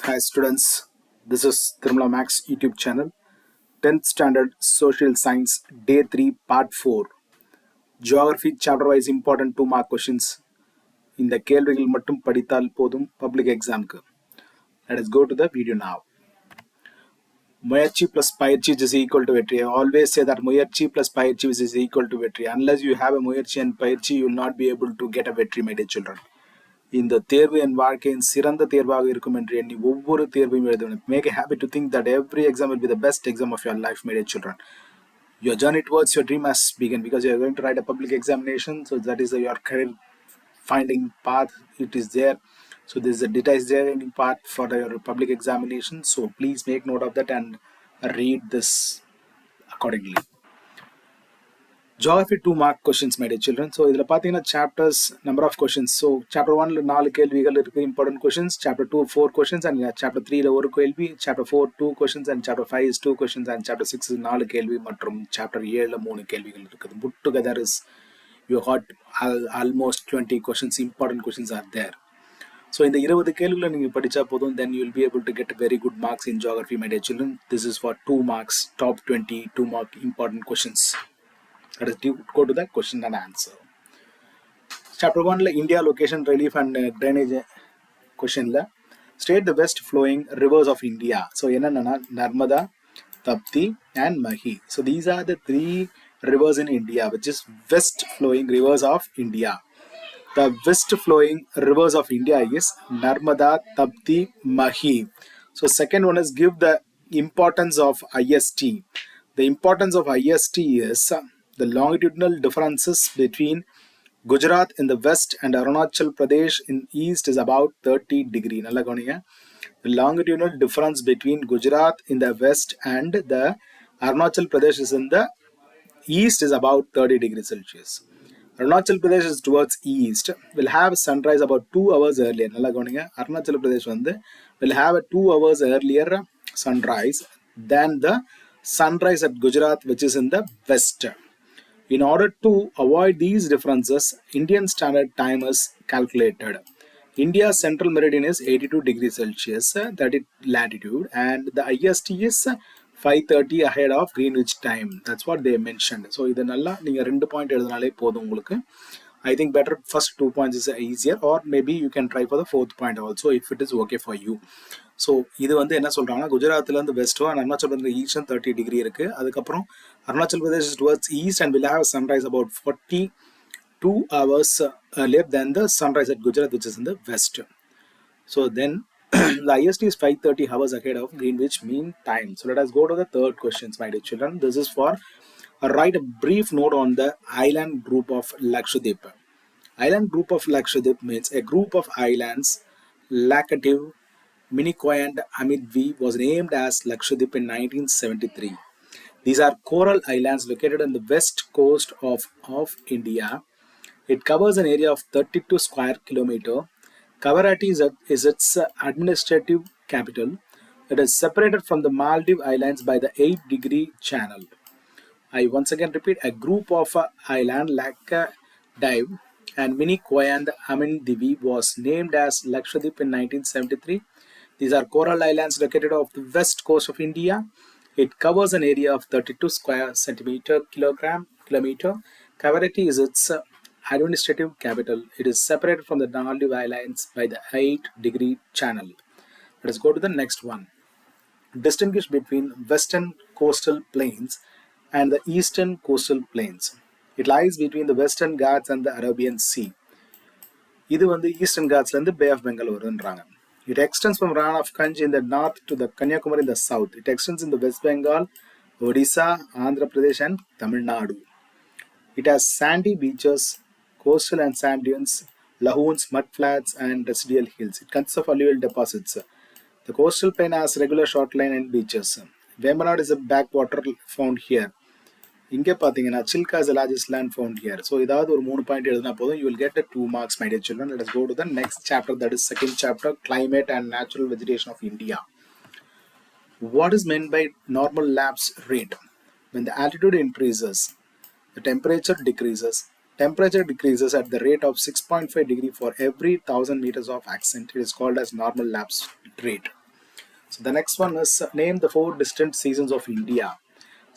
Hi students, this is Tirumala Max YouTube channel. 10th Standard Social Science Day 3 Part 4 Geography chapter wise important 2 mark questions. இந்த கேள்விகள் மட்டும் படித்தால் போதும் public examக்கு. Let us go to the video now. முயற்சி plus பயிற்சி is equal to வெற்றி. I always say that முயற்சி plus பயிற்சி is equal to வெற்றி. Unless you have a முயற்சி and பயிற்சி, you will not be able to get a வெற்றி, my dear children. இந்த தேர்வு என் வாழ்க்கையின் சிறந்த தேர்வாக இருக்கும் என்று எண்ணி ஒவ்வொரு தேர்வையும் எழுதுவேன். Make a habit to think that every exam will be the best exam of your life, my dear children. Your journey towards your dream has begun because you are going to write a public examination. So that is your career finding path. It is there. So this is a designing part for your public examination. So please make note of that and read this accordingly. Geography 2 mark questions, my dear children. So இதில் பார்த்தீங்கன்னா chapters number of questions. So chapter 1 4 கேள்விகள் இருக்கு, important questions. Chapter 2 4 questions and chapter 3 ஒரு கேள்வி. Chapter 4 2 questions and chapter 5 is 2 questions and chapter 6 4 கேள்வி மற்றும் chapter 7 3 கேள்விகள் இருக்குது. Put together is you got almost 20 questions, important questions are there. So இந்த 20 கேள்விகளை நீங்க படிச்சா போதும், then you will be able to get very good marks in geography, my dear children. This is for 2 marks, top 20 2 mark important questions. Let us go to the question and answer. Chapter 1 India location, relief and drainage question la state the west flowing rivers of India. So enna Narmada, Tapti and Mahi. So these are the 3 rivers in India which is west flowing rivers of India. The west flowing rivers of India is Narmada, Tapti, Mahi. So second one is give the importance of IST. The importance of IST is the longitudinal differences between Gujarat in the west and Arunachal Pradesh in east is about 30 degree. Nalla gauniga. The longitudinal difference between Gujarat in the west and the Arunachal Pradesh is in the east is about 30 degrees Celsius. Arunachal Pradesh is towards east. Will have sunrise about 2 hours earlier. Nalla gauniga. Arunachal Pradesh will have a 2 hours earlier sunrise than the sunrise at Gujarat, which is in the west. In order to avoid these differences, Indian Standard Time is calculated. India's central meridian is 82 degrees Celsius, that is latitude, and the IST is 5:30 ahead of Greenwich time. That's what they mentioned. So idhanalla neenga 2 point eduthanale podum ungalku. I think better first 2 points is easier, or maybe you can try for the 4th point also if it is okay for you. So இது என்ன சொல்கிறாங்கன்னா, குஜராத்லேருந்து வெஸ்ட்டோ and Arunachal Pradesh east 30 degree இருக்குது. அதுக்கப்புறம் Arunachal Pradesh towards east and will have sunrise about 42 hours earlier than the sunrise at Gujarat, which is in the west. So then the IST is 5:30 hours ahead of Greenwich Mean Time. So let us go to the third questions, my dear children. This is for write a brief note on the island group of Lakshadweep. Island group of Lakshadweep means a group of islands, Laccadive, Minicoy and Amidvi was named as Lakshadweep in 1973. These are coral islands located on the west coast of India. It covers an area of 32 square kilometer. Kavaratti is its administrative capital. It is separated from the Maldives Islands by the 8-degree channel. I once again repeat, a group of island Laccadive and Minicoy and Amidvi was named as Lakshadweep in 1973. These are coral islands located off the west coast of India. It covers an area of 32 square kilometer. Kavaratti is its administrative capital. It is separated from the Maldives Islands by the 8-degree channel. Let us go to the next one. Distinguish between western coastal plains and the eastern coastal plains. It lies between the Western Ghats and the Arabian Sea. இது Eastern Ghats and the Bay of Bengal வருன்றாங்க. It extends from Ran of Kanj in the north to the Kanyakumari in the south. It extends in the West Bengal, Odisha, Andhra Pradesh and Tamil Nadu. It has sandy beaches, coastal and sand dunes, lagoons, mudflats and residual hills. It consists of alluvial deposits. The coastal plain has regular shoreline and beaches. Vembanad is a backwater found here. இங்கே பார்த்தீங்கன்னா Chilka is the largest land found here. So இதாவது ஒரு 3 point எழுதினா போதும், you will get 2 marks, my dear children. Let us go to the next chapter, that is second chapter, climate and natural vegetation of India. What is meant by normal lapse rate? When the altitude increases, the temperature decreases. Temperature decreases at the rate of 6.5 degree for every 1000 meters of ascent. It is called as normal lapse rate. So the next one is name the 4 distinct seasons of India.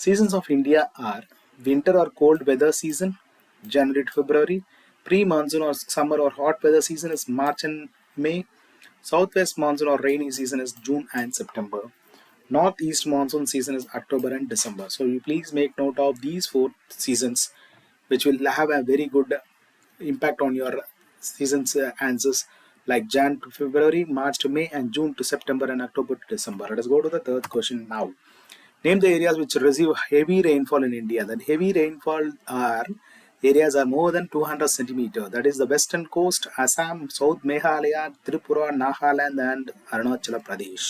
Seasons of India are winter or cold weather season, January to February. Pre-monsoon or summer or hot weather season is March and May. Southwest monsoon or rainy season is June and September. Northeast monsoon season is October and December. So you please make note of these 4 seasons, which will have a very good impact on your seasons answers, like Jan to February, March to May, and June to September, and October to December. Let us go to the third question now. Name the areas which receive heavy rainfall in India. That heavy rainfall areas are more than 200 centimeters. That is the western coast, Assam, South Meghalaya, Tripura, Nagaland, and Arunachal Pradesh.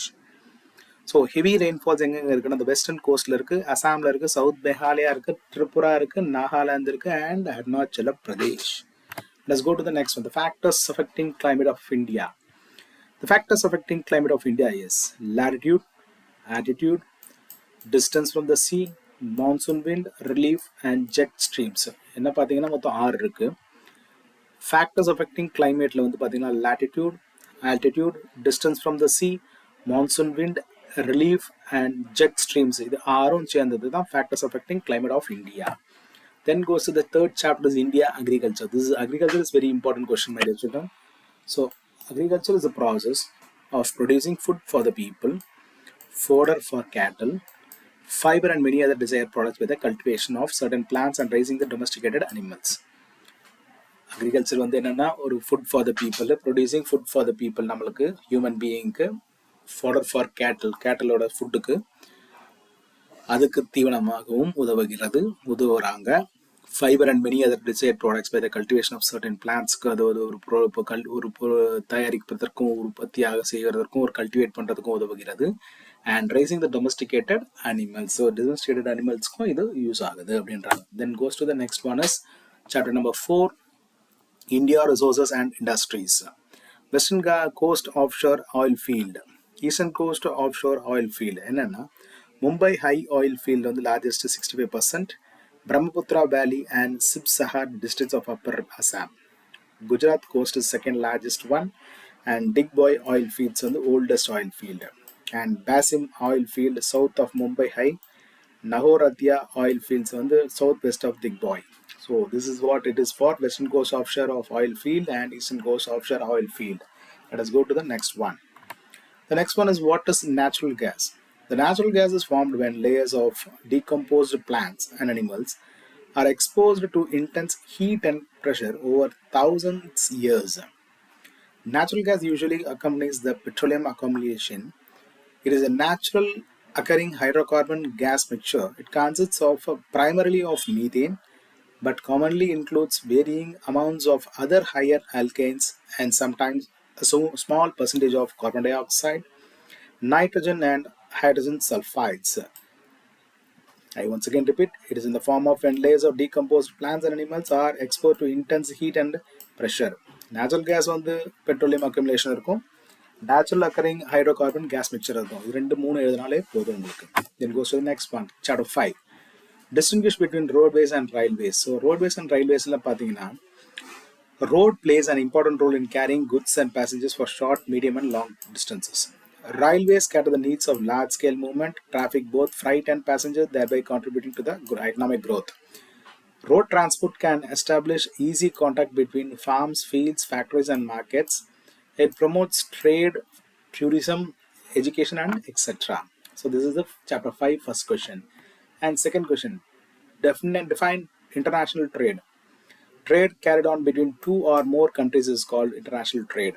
So heavy rainfalls எங்கெங்கே இருக்குன்னா அந்த western கோஸ்ட்டில் இருக்குது, அசாமில் இருக்குது, south Meghalaya இருக்குது, திரிபுரா இருக்குது, நாகாலாந்து இருக்குது, and Arunachal Pradesh. Let's go to the next one. The factors affecting climate of India. The factors affecting climate of India is latitude, altitude, distance from the sea, monsoon wind, relief, and jet streams. என்ன பார்த்தீங்கன்னா மொத்தம் 6 இருக்குது. Factors affecting climate வந்து பார்த்தீங்கன்னா latitude, altitude, distance from the sea, monsoon wind, relief, and jet streams. இது 6ம் சேர்ந்தது தான் factors affecting climate of India. Then goes to the third chapter is India agriculture. This is agriculture is very important question, my dear children. So agriculture is the process of producing food for the people, fodder for cattle, fiber and many other desired products with the cultivation of certain plants and raising the domesticated animals. Agriculture வந்து என்னென்னா ஒரு food for the people, producing food for the people, நம்மளுக்கு human பீயிங்க்கு, fodder for கேட்டலோட ஃபுட்டுக்கு, அதுக்கு தீவனமாகவும் உதவுறாங்க. Fibre and many other desired products by the cultivation of certain பிளான்ட்ஸ்க்கு, அது ஒரு தயாரிப்பதற்கும் உற்பத்தியாக செய்வதற்கும் ஒரு கல்டிவேட் பண்ணுறதுக்கும் உதவுகிறது. And raising the domesticated animals, so domesticated அனிமல்ஸ்க்கும் இது யூஸ் ஆகுது அப்படின்றாங்க. Then goes to the next one is chapter number 4, India resources and industries. Western coast offshore oil field, Eastern coast offshore oil field. என்னன்னா Mumbai high oil field on the largest 65%, Brahmaputra Valley and Sib-Sahar districts of Upper Assam. Gujarat coast is second largest one, and Digboy oil fields on the oldest oil field, and Basim oil field south of Mumbai high, Nahoratia oil fields on the southwest of Digboy. So this is what it is for western coast offshore of oil field and eastern coast offshore oil field. Let us go to the next one. The next one is what is natural gas. The natural gas is formed when layers of decomposed plants and animals are exposed to intense heat and pressure over thousands of years. Natural gas usually accompanies the petroleum accumulation. It is a natural occurring hydrocarbon gas mixture. It consists of primarily of methane, but commonly includes varying amounts of other higher alkanes and sometimes a small percentage of carbon dioxide, nitrogen, and hydrogen sulfides. I once again repeat, it is in the form of when layers of decomposed plants and animals are exposed to intense heat and pressure. Natural gas வந்து petroleum accumulation இருக்கும், natural occurring hydrocarbon gas mixture இருக்கும். இது 2-3 எழுதினாலே போதும் உங்களுக்கு. Then goes to the next one, chapter 5. Distinguish between roadways and railways. So roadways and railways la pathina, road plays an important role in carrying goods and passengers for short, medium and long distances. Railways cater the needs of large scale movement, traffic, both freight and passenger, thereby contributing to the economic growth. Road transport can establish easy contact between farms, fields, factories and markets. It promotes trade, tourism, education and etc. So this is the chapter 5 first question. And second question, define international trade. Trade carried on between 2 or more countries is called international trade.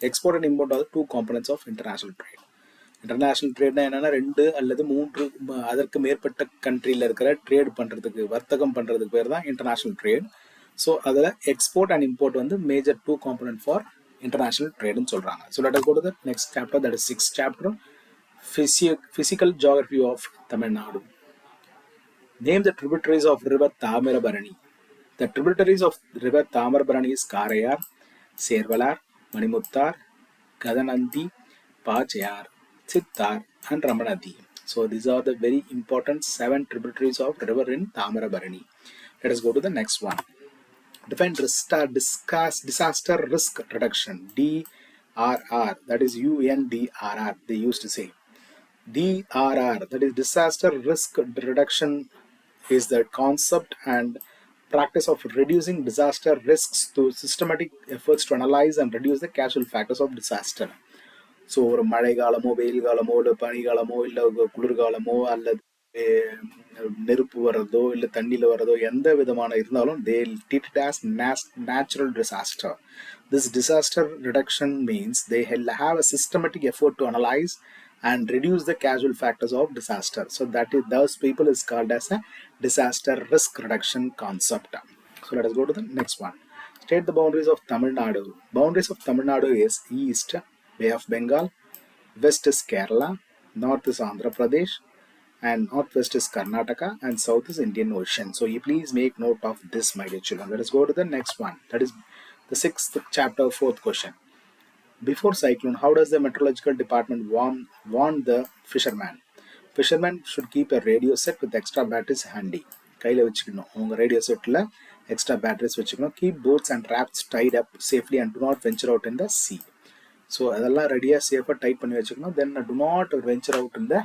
Export and import are the 2 components of international trade. International trade na enna 2 அல்லது 3 அதற்கு மேற்பட்ட கண்ட்ரியில் இருக்கிற trade பண்ணுறதுக்கு, வர்த்தகம் பண்ணுறதுக்கு பேர் தான் international trade. ஸோ அதில் export and import வந்து major 2 component for international trade ன்னு சொல்கிறாங்க. So let us go to the next chapter, that is 6th chapter, physical geography of Tamil Nadu. Name the tributaries of river Thamirabarani. The tributaries of river Thamirabarani is Karayar, Servalar, Manimuttar, Gadanandi, Pachayar, Chittar and Ramanadi. So these are the very important 7 tributaries of river in Thamirabarani. Let us go to the next one. Define disaster risk reduction, DRR, that is UNDRR they used to say. DRR, that is disaster risk reduction, is the concept and practice of reducing disaster risks through systematic efforts to analyze and reduce the casual factors of disaster. So ஒரு மழை காலமோ வெயில் காலமோ இல்லை பனி காலமோ இல்லை குளிர்காலமோ அல்லது நெருப்பு வர்றதோ இல்லை தண்ணியில் வர்றதோ எந்த விதமான இருந்தாலும் they treat it as natural disaster. This disaster reduction means they have a systematic effort to analyze and reduce the casual factors of disaster. So that is, those people is called as a disaster risk reduction concept. So let us go to the next one. State the boundaries of Tamil Nadu. Boundaries of Tamil Nadu is east Bay of Bengal, west is Kerala, north is Andhra Pradesh, and northwest is Karnataka, and south is Indian Ocean. So you please make note of this, my dear children. Let us go to the next one. That is the 6th chapter, 4th question. Before cyclone, how does the meteorological department warn the fisherman? Fishermen should keep a radio set with extra batteries handy. கையில் வச்சுக்கணும் உங்க radio செட்டில் extra batteries வச்சுக்கணும். Keep boats and rafts tied up safely and do not venture out in the sea. So அதெல்லாம் ரெடியாக சேஃபாக tied பண்ணி வச்சுக்கணும். Then do not venture out in the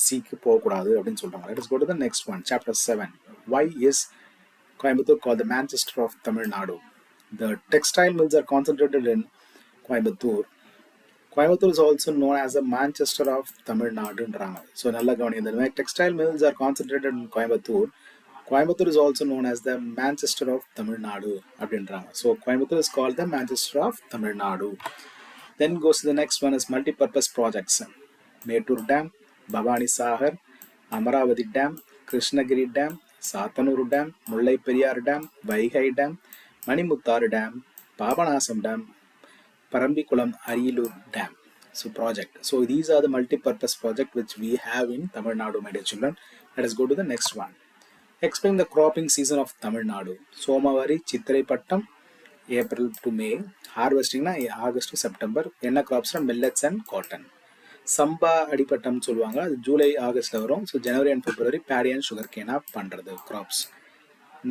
சீக்கு போகக்கூடாது அப்படின்னு சொல்கிறாங்க. Let us go to the next one. Chapter 7. Why is Coimbatore called the Manchester of Tamil Nadu? The textile mills are concentrated in Coimbatore. Coimbatore is also known as the Manchester of Tamil Naduன்றாங்க. So நல்லா கவனிங்க. The textile mills are concentrated in Coimbatore. Coimbatore is also known as the Manchester of Tamil Nadu அப்படின்றாங்க. So Coimbatore is called the Manchester of Tamil Nadu. Then goes to the next one is multi-purpose projects. Metur Dam, Bhavani Sagar, Amaravati Dam, Krishnagiri Dam, Satanuru Dam, Mullai Periyar Dam, Vaigai Dam, Manimuttar Dam, Papanasam Dam, Parambikulam Arilu Dam. So project. So these are the multi-purpose project which we have in Tamil Nadu, my dear children. Let us go to the next one. Explain the cropping season of Tamil Nadu. Somavari, Chitrai Pattam, April to May. Harvesting na August to September. Enna crops are millets and cotton. Samba Adipattam சொல்லுவாங்க. அது July ஆகஸ்ட்ல வரும். So January and February paddy and sugar cane பண்றது crops.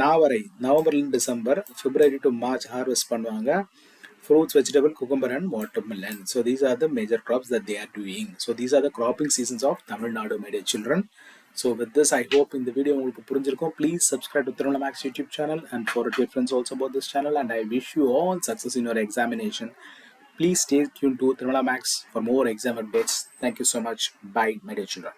நாவரை நவம்பர்ல December, February to March harvest பண்ணுவாங்க. Fruits, vegetable, cucumber and watermelon. So these are the major crops that they are doing. So these are the cropping seasons of Tamil Nadu, my dear children. So with this, I hope in the video உங்களுக்கு புரிஞ்சிருக்கும். Please subscribe to Tirunala Max YouTube channel and forward to your friends also about this channel. And I wish you all success in your examination. Please stay tuned to Tirunala Max for more exam updates. Thank you so much. Bye, my dear children.